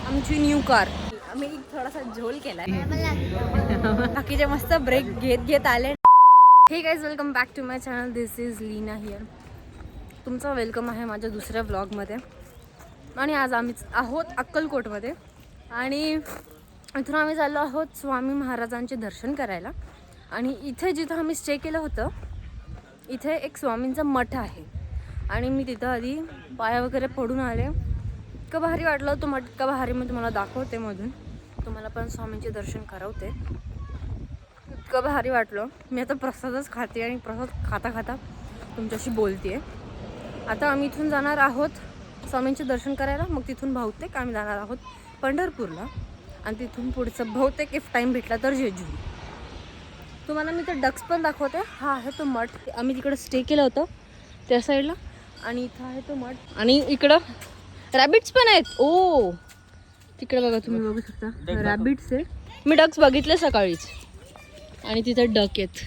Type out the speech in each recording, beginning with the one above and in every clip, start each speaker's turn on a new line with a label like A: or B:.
A: आमची new car. आम्ही थोडासा झोल केलाय. बाकीचे मस्त ब्रेक घेत आले. Hey guys, welcome back to my channel. This is Leena here. तुमचं वेलकम आहे माझ्या दुसऱ्या व्लॉगमध्ये. आणि आज आम्ही आहोत अक्कलकोटमध्ये. आणि इथून आम्ही चाललो आहोत स्वामी महाराजांचे दर्शन करायला. आणि इथे जिथं आम्ही स्टे केलं होतं, इथे एक स्वामींचा मठ आहे. आणि मी तिथं आधी पाया वगैरे पडून आले. इतकं भारी वाटलं. तो मठ इतका भारी, मी तुम्हाला दाखवते मधून. तुम्हाला पण स्वामींचे दर्शन करवते. इतकं भारी वाटलं. मी आता प्रसादच खाते आणि प्रसाद खाता खाता तुमच्याशी बोलते आहे. आता आम्ही इथून जाणार आहोत स्वामींचे दर्शन करायला. मग तिथून बहुतेक आम्ही जाणार आहोत पंढरपूरला. आणि तिथून पुढचं बहुतेक इफ टाईम भेटला तर जेजुरी. तुम्हाला मी तर डक्स पण दाखवते. हा आहे तो मठ. आम्ही तिकडं स्टे केलं होतं त्या साईडला. आणि इथं आहे तो मठ. आणि इकडं रॅबिट्स पण आहेत. ओ, तिकडे बघा, तुम्ही बघू शकता रॅबिट्स आहे. मी डक्स बघितले सकाळीच. आणि तिथं डक आहेत.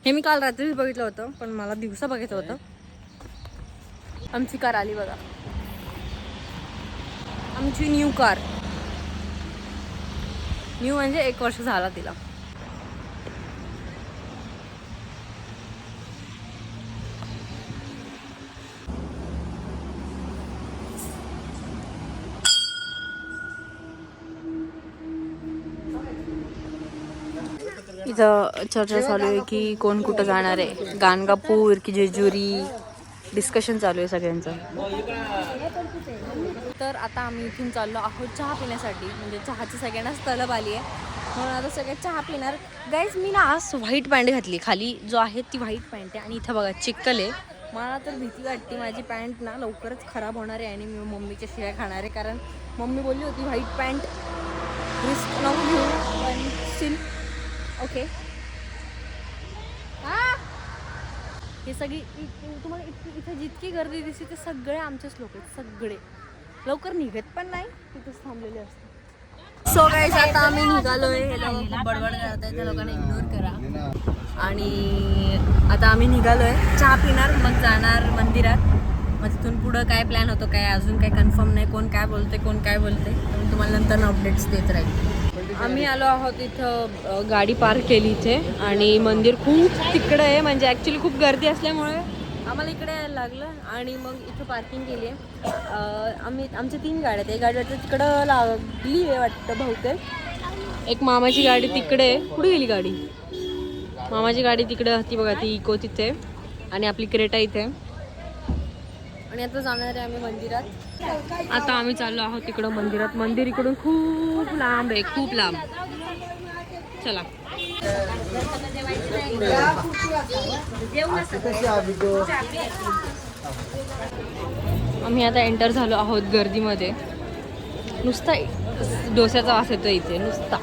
A: हे मी काल रात्रीच बघितलं होतं, पण मला दिवसा बघितलं होतं. आमची कार आली बघा. आमची न्यू कार. न्यू म्हणजे 1 वर्ष झाला तिला. इथं चर्चा चालू आहे की कोण कुठं जाणार आहे, गाणगापूर की जेजुरी. डिस्कशन चालू आहे सगळ्यांचं. तर आता आम्ही इथून चाललो आहोत चहा पिण्यासाठी. म्हणजे चहाची सगळ्यांनाच तलब आली आहे, म्हणून आता सगळे चहा पिणार. गाईज, मी ना आज व्हाईट पॅन्ट घातली. खाली जो आहे ती व्हाईट पॅन्ट आहे. आणि इथं बघा चिक्कल आहे. मला तर भीती वाटते माझी पॅन्ट ना लवकरच खराब होणार आहे. आणि मी मम्मीच्या शिव्या खाणार आहे, कारण मम्मी बोलली होती व्हाईट पॅन्ट रिस्क नको घेऊ. पण स्टील ओके. हे सगळी तुम्हाला इथे जितकी गर्दी दिसते ते सगळे आमचेच लोक आहेत. सगळे लवकर निघत पण नाही, तिथेच थांबलेले असतात. सो गाईज, आता आम्ही निघालोय. हे लोक खूप बडबड करत आहेत, त्या लोकांना इग्नोर करा. आणि आता आम्ही निघालोय. चहा पिणार, मग जाणार मंदिरात. मग तिथून पुढं काय प्लॅन होतो काय अजून काय कन्फर्म नाही. कोण काय बोलते तुम्हाला नंतर अपडेट्स देत राहील. आम्ही आलो आहोत. इथं गाडी पार्क केली इथे. आणि मंदिर खूप तिकडं आहे. म्हणजे ॲक्च्युली खूप गर्दी असल्यामुळे आम्हाला इकडे यायला लागलं. आणि मग इथं पार्किंग केली आहे. आमच्या 3 गाड्या आहेत. एक गाडी वाटतं तिकडं लागली आहे वाटतं बहुतेक. एक मामाची गाडी तिकडे आहे. कुठे गेली गाडी? मामाची गाडी तिकडे होती बघा, ती इको तिथे. आणि आपली क्रेटा इथे. आणि आता जाणार आहे आम्ही मंदिरात. आता आम्ही चाललो आहोत तिकडं मंदिरात. मंदिर इकडून खूप लांब आहे, खूप लांब. चला. आम्ही आता एंटर झालो आहोत गर्दीमध्ये. नुसता डोस्याचा वास येतो इथे नुसता.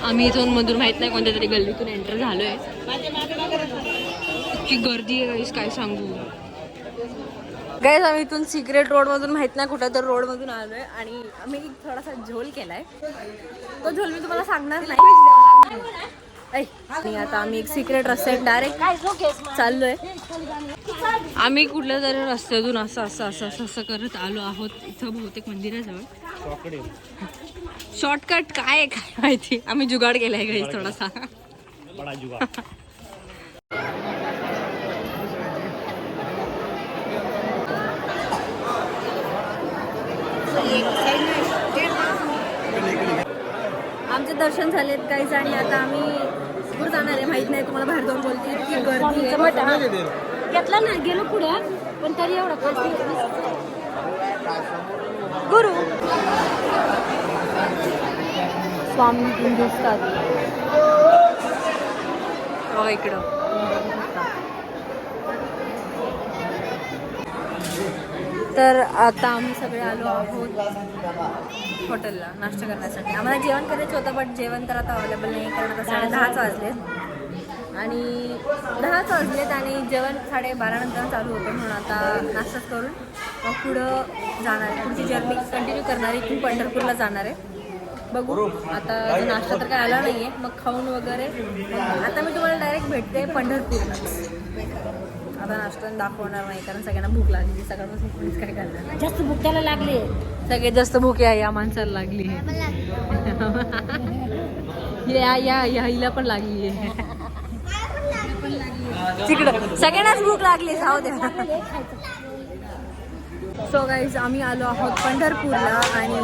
A: आम्ही इथून मधून माहित नाही कोणत्या तरी गल्लीतून एंटर झालोय. इतकी गर्दी आहे गाईस, काय सांगू. गाईज, आम्ही इथून सिक्रेट रोडमधून माहित नाही कुठं तर रोडमधून आलोय. आणि आम्ही थोडासा झोल केलाय. तो झोल मी तुम्हाला सांगणार नाही. आणि आता आम्ही एक सिक्रेट रस्त्यात डायरेक्ट चाललोय. आम्ही कुठल्या तरी रस्त्यातून असं करत आलो आहोत इथं बहुतेक मंदिराजवळ. शॉर्टकट काय माहिती. आम्ही जुगाड केलाय गाईज थोडासा. आमचे दर्शन झालेत काहीच. आणि आता आम्ही कुठं जाणार आहे माहित नाही. तुम्हाला बाहेर जाऊन बोलते. इतकी गर्दी आहे. घेतला ना, गेलो पुढे, पण तरी एवढं गुरु स्वामी दिसतात इकडं. तर आता आम्ही सगळे आलो आहोत हॉटेलला नाश्ता करण्यासाठी. आम्हाला जेवण करायचं होतं, बट जेवण तर आता अवेलेबल नाही, कारण आता 10:30 वाजलेत. आणि 10 वाजलेत आणि जेवण 12:30 नंतर चालू होतं. म्हणून आता नाश्ताच करून मग पुढं जाणार आहे. पुढची जर्नी कंटिन्यू करणार आहे. इथून पंढरपूरला जाणार आहे. बघू आता. नाश्ता तर काय आला नाही आहे, मग खाऊन वगैरे आता मी तुम्हाला डायरेक्ट भेटते पंढरपूरला. आता नाश्ता दाखवणार नाही कारण सगळ्यांना भूक लागली. सकाळपासून कोणीच काय करणार. जास्त भूक त्याला लागली. सगळ्यात जास्त भूक आहे या माणसाला लागली आहे. या हिला पण लागली आहे. तिकडं सगळ्यांनाच भूक लागली. जाऊ द्या. सो गाईज आम्ही आलो आहोत पंढरपूरला आणि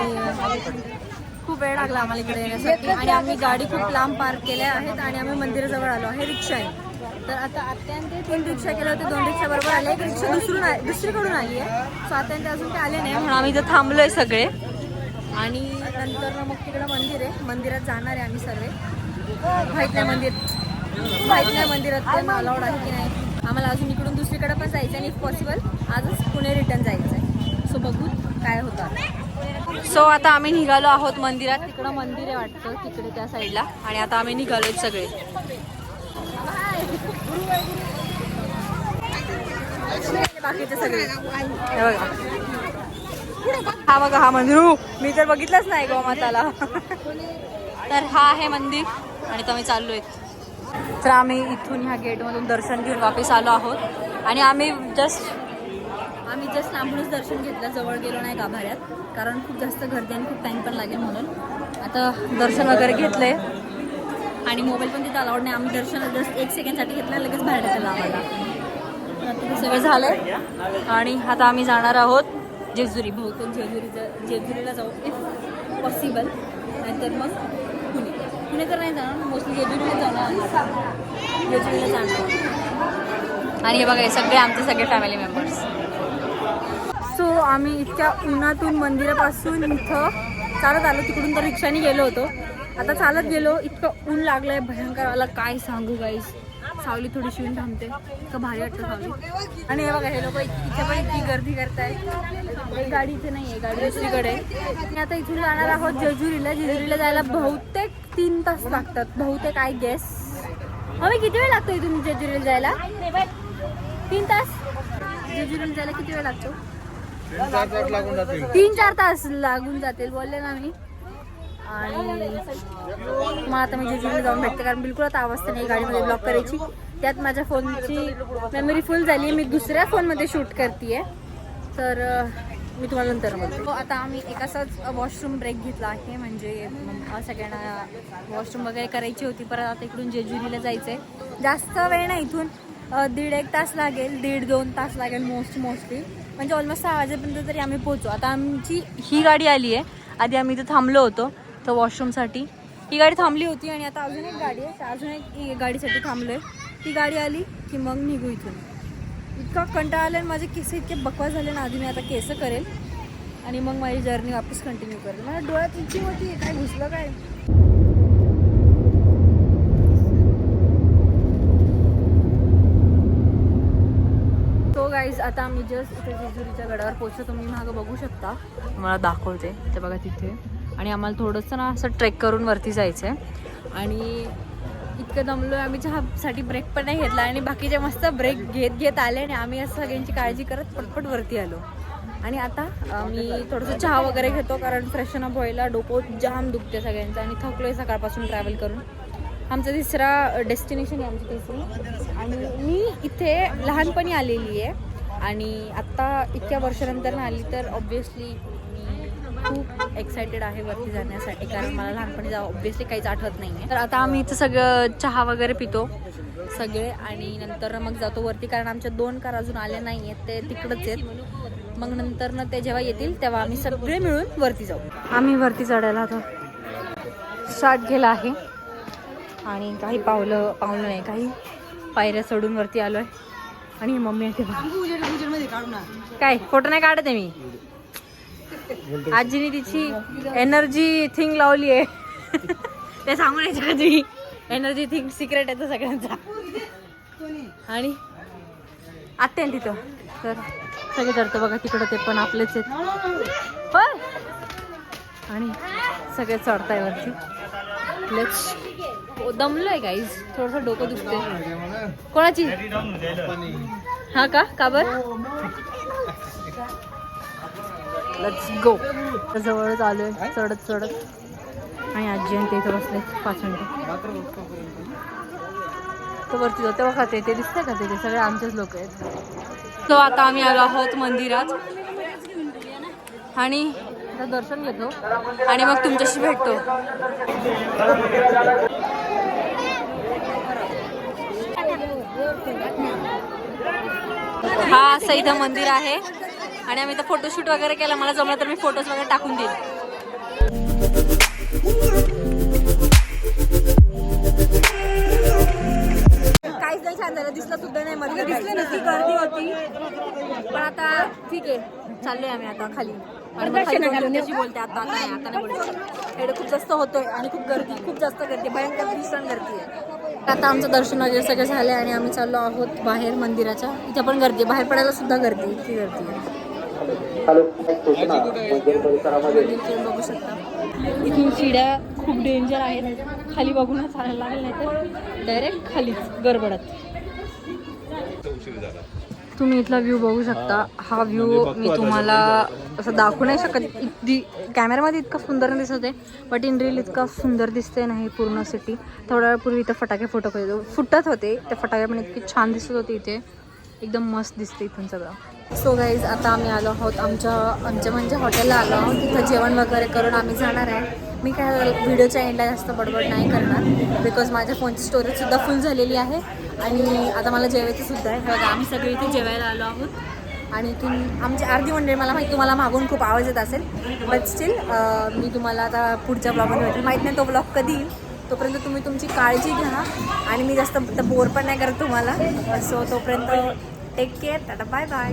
A: खूप वेळ लागला आम्हाला इकडे येण्यासाठी आणि आम्ही गाडी खूप लांब पार्क केल्या आहेत आणि आम्ही मंदिराजवळ आलो आहे रिक्षाने. तर आता आत्याने 3 रिक्षा केल्या होत्या, 2 रिक्षा बरोबर आले. एक रिक्षा दुसरीकडून आली आहे. सो आत्याने अजून ते आले नाही म्हणून आम्ही इथं थांबलोय सगळे. आणि नंतर मग तिकडं मंदिर आहे, मंदिरात जाणार आहे आम्ही सर्व. माहीत नाही मंदिरात पण अलाउड आहे की नाही. आम्हाला अजून इकडून दुसरीकडे पण जायचं आणि इफ पॉसिबल आजच पुणे रिटर्न जायचं आहे. सो बघू काय होतं. सो आता आम्ही निघालो आहोत मंदिरात. तिकडं मंदिर आहे वाटतं तिकडे त्या साईडला आणि आता आम्ही निघालोय सगळे. बाकीचे सगळे बघा. हा बघा हा मंदिर. मी तर बघितलंच नाही गोमाताला. तर हा आहे मंदिर आणि तर आम्ही चाललोय. तर आम्ही इथून ह्या गेटमधून दर्शन घेऊन वापस आलो आहोत आणि आम्ही जस्ट लांबूनच दर्शन घेतलं. जवळ गेलो नाही गाभाऱ्यात कारण खूप जास्त गर्दी आणि खूप टाईम पण लागेल म्हणून. आता दर्शन वगैरे घेतलंय आणि मोबाईल पण तिथं अलाउड नाही. आम्ही दर्शन जस्ट 1 सेकंडसाठी घेतलं लगेच बाहेर टाकलं आम्हाला. आता सगळं झालंय आणि आता आम्ही जाणार आहोत जेजुरी. बहुतेक जेजुरीला जाऊ इफ पॉसिबल. नाहीतर मग पुणे तर नाही जाणार. मोस्टली जेजुरीला जाणार. आणि हे बघा हे सगळे आमचे सगळे फॅमिली मेंबर्स. सो आम्ही इतक्या उन्हातून मंदिरापासून इथं चालत आलो. तिकडून तर रिक्षाने गेलो होतो. आता चालत गेलो. इतकं ऊन लागलंय भयंकर. मला काय सांगू गाईस. सावली थोडीशी ऊन थांबते. इतकं भारी वाटतं सावली. आणि हे बघा हे लोक इथे पण इतकी गर्दी करतायत. एक गाडी इथे नाही आहे, गाडी दुसरीकडे आहे. आणि आता इथून जाणार आहोत जेजुरीला. जेजुरीला जायला बहुतेक 3 तास लागतात. बहुतेक आय गेस. आम्ही किती वेळ लागतो इथून जेजुरीला जायला? 3 तास. जेजुरीला जायला किती वेळ लागतो? 3-4 तास लागून जातील बोलले ना मी. आणि मग आता मी जेजुरीला जाऊन भेटते कारण बिलकुल आता अवस्था नाही गाडीमध्ये ब्लॉक करायची. त्यात माझ्या फोनची मेमरी फुल झाली. मी दुसऱ्या फोनमध्ये शूट करते. तर मी तुम्हाला नंतर बोलते. आता आम्ही एक असाच वॉशरूम ब्रेक घेतला आहे. म्हणजे सगळ्यांना वॉशरूम वगैरे करायची होती. परत आता इकडून जेजुरीला जायचं आहे. जास्त वेळ नाही. इथून 1.5 तास लागेल. 1.5-2 तास लागेल मोस्टली. म्हणजे ऑलमोस्ट 6 वाजेपर्यंत तरी आम्ही पोहोचू. आता आमची ही गाडी आली आहे. आधी आम्ही इथं थांबलो होतो तर वॉशरूमसाठी. ही गाडी थांबली होती आणि आता अजून एक गाडी आहे. अजून एक गाडीसाठी थांबलो आहे. ती गाडी आली की मग निघू इथून. इतका कंटाळा आला. माझे केस इतके बकवास झाले ना. आधी मी आता केस करेल आणि मग माझी जर्नी वापस कंटिन्यू करेल. मला डोळ्यात इच्छी होती काय घुसलं काय. तो गाईज आता आम्ही जस्ट इथे जेजुरीच्या गडावर पोहोचतो. तुम्ही मागं बघू शकता. मला दाखवते ते बघा तिथे. आणि आम्हाला थोडंसं ना असं ट्रेक करून वरती जायचं आहे. आणि इतकं दमलो आहे आम्ही. चहासाठी ब्रेक पण नाही घेतला आणि बाकीचे मस्त ब्रेक घेत आले आणि आम्ही असं सगळ्यांची काळजी करत पटपट वरती आलो. आणि आता मी थोडंसं चहा वगैरे घेतो कारण फ्रेशन अप व्हायला. डोकं जाम दुखते सगळ्यांचं आणि थकलो आहे सकाळपासून ट्रॅव्हल करून. आमचं 3रा डेस्टिनेशन आहे आमची 3री. आणि मी इथे लहानपणी आलेली आहे आणि आत्ता इतक्या वर्षानंतर आली तर ऑब्व्हियसली खूप एक्सायटेड आहे वरती जाण्यासाठी कारण मला लहानपणी ऑब्व्हियसली काहीच आठवत नाही आहे. तर आता आम्ही इथं सगळं चहा वगैरे पितो सगळे आणि नंतर मग जातो वरती कारण आमच्या 2 कार अजून आल्या नाही आहेत. ते तिकडंच आहेत. मग नंतर ना ते जेव्हा येतील तेव्हा आम्ही सगळे मिळून वरती जाऊ. आम्ही वरती चढायला आता स्टार्ट केला आहे आणि काही पावलं नाही काही पायऱ्या चढून वरती आलो आहे. आणि मम्मी आहे काय फोटो नाही काढत आहे मी. आजीने तिची एनर्जी थिंग लावली आहे. ते सांगून यायच्या आधी एनर्जी थिंग सिक्रेट आहे तो सगळ्यांचा. आणि आत्या तिथं तर सगळे चढतो बघा तिकडं. ते पण आपलेच आहेत पण. आणि सगळे चढताय वरती. लेट्स दमलोय गाईज. थोडंसं डोकं दुखते. कोणाची हा का बर. Let's go. जवळच आलोय चढत आणि आजी आणि ते इथं बसले 5 मिनिटं. तो वरती जाऊ तेव्हा खाते ते दिसतंय का ते सगळे आमचेच लोक आहेत. तो आता आम्ही आलो आहोत मंदिरात आणि आता दर्शन घेतो आणि मग तुमच्याशी भेटतो. हा असं इथं मंदिर आहे आणि आम्ही इथं फोटोशूट वगैरे केला. मला जमलं तर मी फोटोज वगैरे टाकून देईन. काहीच नाही छान झालं, दिसलं सुद्धा नाही मध्ये, दिसलं नसती, गर्दी होती. पण आता ठीक आहे, चाललोय आम्ही आता खाली आणि मग खाली तुमच्याशी बोलते. आता नाही बोलते, एवढं खूप जास्त होतोय आणि खूप जास्त गर्दी, भयंकर भीषण गर्दी आहे. आता आमचं दर्शन वगैरे सगळं झालं आणि आम्ही चाललो आहोत बाहेर मंदिराच्या. इथे पण गर्दी, बाहेर पडायला सुद्धा गर्दी, इतकी गर्दी आहे. बघू शकता इथून शिड्या खूप डेंजर आहेत, खाली बघूनच चालायला लागेल, नाही तर डायरेक्ट खालीच गडबडत. तुम्ही इथला व्ह्यू बघू शकता. हा व्ह्यू मी तुम्हाला असं दाखवू नाही शकत, कॅमेरामध्ये इतका सुंदर दिसत आहे, बट इन रिअल इतका सुंदर दिसते नाही पूर्ण सिटी. थोड्या वेळापूर्वी इथं फटाके फुटत होते, ते फटाके पण इतके छान दिसत होते, इथे एकदम मस्त दिसते इथून सगळं. सो गाईज आता आम्ही आलो आहोत आमच्या म्हणजे हॉटेलला आलो आहोत. तिथं जेवण वगैरे करून आम्ही जाणार आहे. मी काय व्हिडिओच्या एंडला जास्त बडबड नाही करणार, बिकॉज माझ्या फोनची स्टोरेजसुद्धा फुल झालेली आहे आणि आता मला जेवायचं सुद्धा आहे. बघा आम्ही सगळे इथे जेवायला आलो आहोत आणि इथून आमची अर्धी मंडळी, मला माहिती तुम्हाला मागून खूप आवाज येत असेल, बट स्टील मी तुम्हाला आता पुढच्या ब्लॉगमध्ये भेटेल. माहीत नाही तो ब्लॉग कधी येईल, तोपर्यंत तुम्ही तुमची काळजी घ्या आणि मी जास्त बोर पण नाही करत तुम्हाला. सो तोपर्यंत take care, tata, bye bye.